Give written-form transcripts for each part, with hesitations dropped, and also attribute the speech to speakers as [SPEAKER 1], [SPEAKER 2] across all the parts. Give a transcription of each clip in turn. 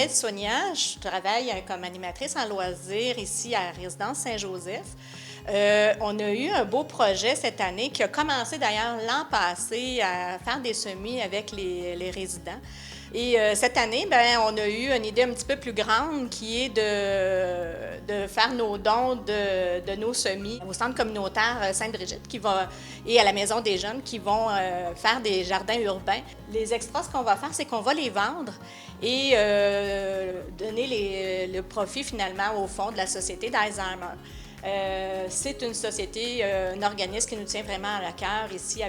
[SPEAKER 1] m'appelle Sonia, je travaille comme animatrice en loisirs ici à Résidence Saint-Joseph. On a eu un beau projet cette année qui a commencé d'ailleurs l'an passé à faire des semis avec les résidents. Et cette année, ben, on a eu une idée un petit peu plus grande qui est de faire nos dons de nos semis au centre communautaire Sainte-Brigitte et à la Maison des Jeunes qui vont faire des jardins urbains. Les extras, ce qu'on va faire, c'est qu'on va les vendre et donner le profit finalement au fond de la Société d'Alzheimer. C'est une société, un organisme qui nous tient vraiment à cœur ici,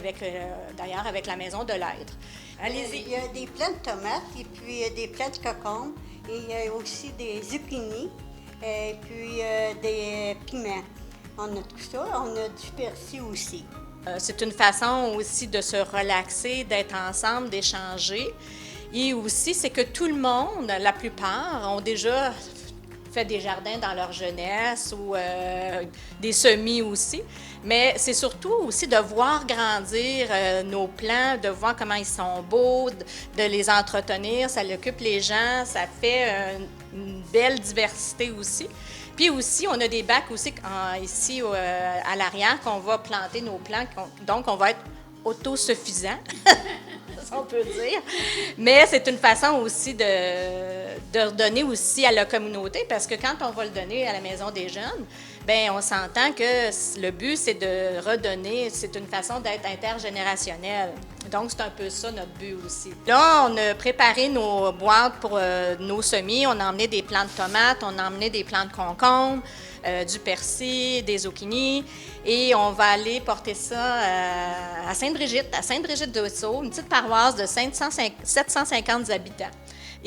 [SPEAKER 1] d'ailleurs avec la Maison de l'Être. Allez-y.
[SPEAKER 2] Il y a des plants de tomates et puis des plants de cocombes et il y a aussi des zucchinis et puis des piments. On a tout ça, on a du persil aussi.
[SPEAKER 1] C'est une façon aussi de se relaxer, d'être ensemble, d'échanger. Et aussi, c'est que tout le monde, la plupart, ont déjà fait des jardins dans leur jeunesse ou des semis aussi. Mais c'est surtout aussi de voir grandir nos plants, de voir comment ils sont beaux, de les entretenir. Ça occupe les gens, ça fait une belle diversité aussi. Puis aussi, on a des bacs aussi ici à l'arrière qu'on va planter nos plants. Donc, on va être autosuffisant, si on peut dire. Mais c'est une façon aussi de redonner aussi à la communauté parce que quand on va le donner à la Maison des Jeunes, bien, on s'entend que le but, c'est de redonner. C'est une façon d'être intergénérationnel. Donc, c'est un peu ça notre but aussi. Là, on a préparé nos boîtes pour nos semis. On a emmené des plants de tomates, on a emmené des plants de concombres, du persil, des zucchinis. Et on va aller porter ça à Sainte-Brigitte-de-Sault, une petite paroisse de 750 habitants.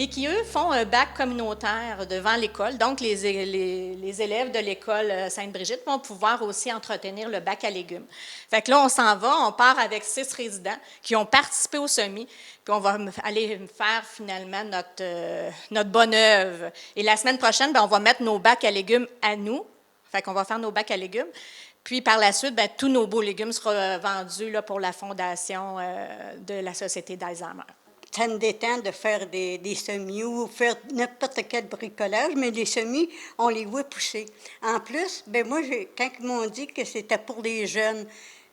[SPEAKER 1] Et qui, eux, font un bac communautaire devant l'école. Donc, les élèves de l'école Sainte-Brigitte vont pouvoir aussi entretenir le bac à légumes. Fait que là, on s'en va, on part avec 6 résidents qui ont participé au semis, puis on va aller faire finalement notre bonne œuvre. Et la semaine prochaine, bien, on va mettre nos bacs à légumes à nous. Fait qu'on va faire nos bacs à légumes. Puis, par la suite, bien, tous nos beaux légumes seront vendus là, pour la fondation de la Société d'Alzheimer.
[SPEAKER 2] Ça me détend de faire des semis ou faire n'importe quel bricolage, mais les semis, on les voit pousser. En plus, ben moi, quand ils m'ont dit que c'était pour les jeunes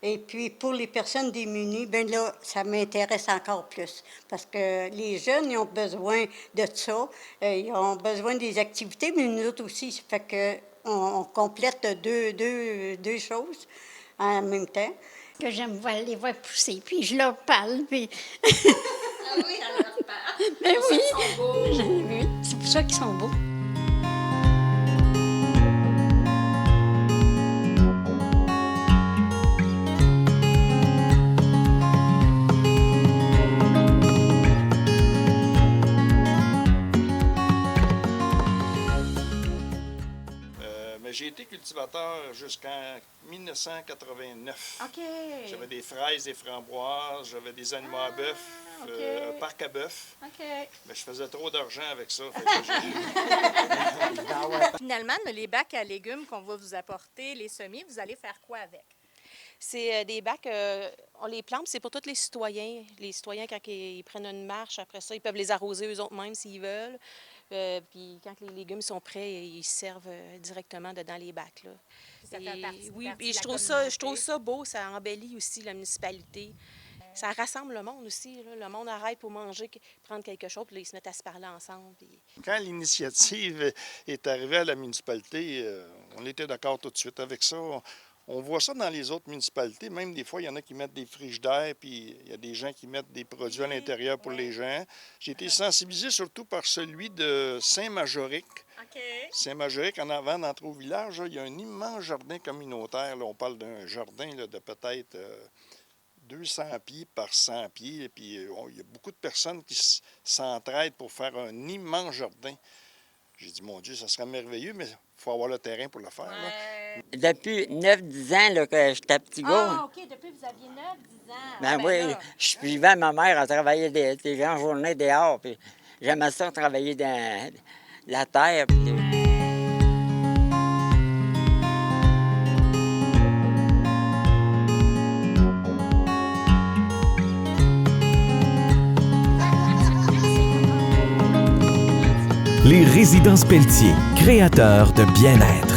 [SPEAKER 2] et puis pour les personnes démunies, bien là, ça m'intéresse encore plus. Parce que les jeunes, ils ont besoin de ça, ils ont besoin des activités, mais nous autres aussi. Ça fait qu'on complète deux choses en même temps.
[SPEAKER 3] Que j'aime les voir pousser, puis je leur parle, puis...
[SPEAKER 1] Ah oui, elle leur parle.
[SPEAKER 3] Ben oui.
[SPEAKER 1] Ils sont beaux.
[SPEAKER 3] Oui, c'est pour ça qu'ils sont beaux.
[SPEAKER 4] J'ai été cultivateur jusqu'en 1989.
[SPEAKER 1] OK.
[SPEAKER 4] J'avais des fraises, des framboises, j'avais des animaux à bœuf,
[SPEAKER 1] OK.
[SPEAKER 4] un parc à bœuf.
[SPEAKER 1] OK.
[SPEAKER 4] Mais je faisais trop d'argent avec ça.
[SPEAKER 1] Finalement, les bacs à légumes qu'on va vous apporter, les semis, vous allez faire quoi avec?
[SPEAKER 5] C'est des bacs, on les plante, c'est pour tous les citoyens. Les citoyens, quand ils prennent une marche, après ça, ils peuvent les arroser eux-mêmes s'ils veulent. Puis quand les légumes sont prêts, ils servent directement dedans les bacs. Là.
[SPEAKER 1] Ça fait partie
[SPEAKER 5] puis
[SPEAKER 1] de
[SPEAKER 5] je trouve ça beau, ça embellit aussi la municipalité. Ça rassemble le monde aussi. Là. Le monde arrête pour manger, prendre quelque chose, puis là, ils se mettent à se parler ensemble. Puis...
[SPEAKER 4] Quand l'initiative est arrivée à la municipalité, on était d'accord tout de suite avec ça. On voit ça dans les autres municipalités. Même des fois, il y en a qui mettent des frigidaires, puis il y a des gens qui mettent des produits à l'intérieur pour les gens. J'ai été sensibilisé surtout par celui de Saint-Majoric.
[SPEAKER 1] OK.
[SPEAKER 4] Saint-Majoric, en avant d'entrer au village, là, il y a un immense jardin communautaire. Là, on parle d'un jardin là, de peut-être 200 pieds par 100 pieds. Puis il y a beaucoup de personnes qui s'entraident pour faire un immense jardin. J'ai dit, mon Dieu, ça serait merveilleux, mais il faut avoir le terrain pour le faire. Là.
[SPEAKER 6] Depuis 9-10 ans là, que j'étais petit gars.
[SPEAKER 1] Ah, OK. Depuis que vous aviez 9-10 ans.
[SPEAKER 6] Ben oui,
[SPEAKER 1] là.
[SPEAKER 6] je suivais ma mère à travailler des grandes journées dehors. Puis j'aimais ça travailler dans la terre. Puis...
[SPEAKER 7] Les Résidences Pelletier, créateurs de bien-être.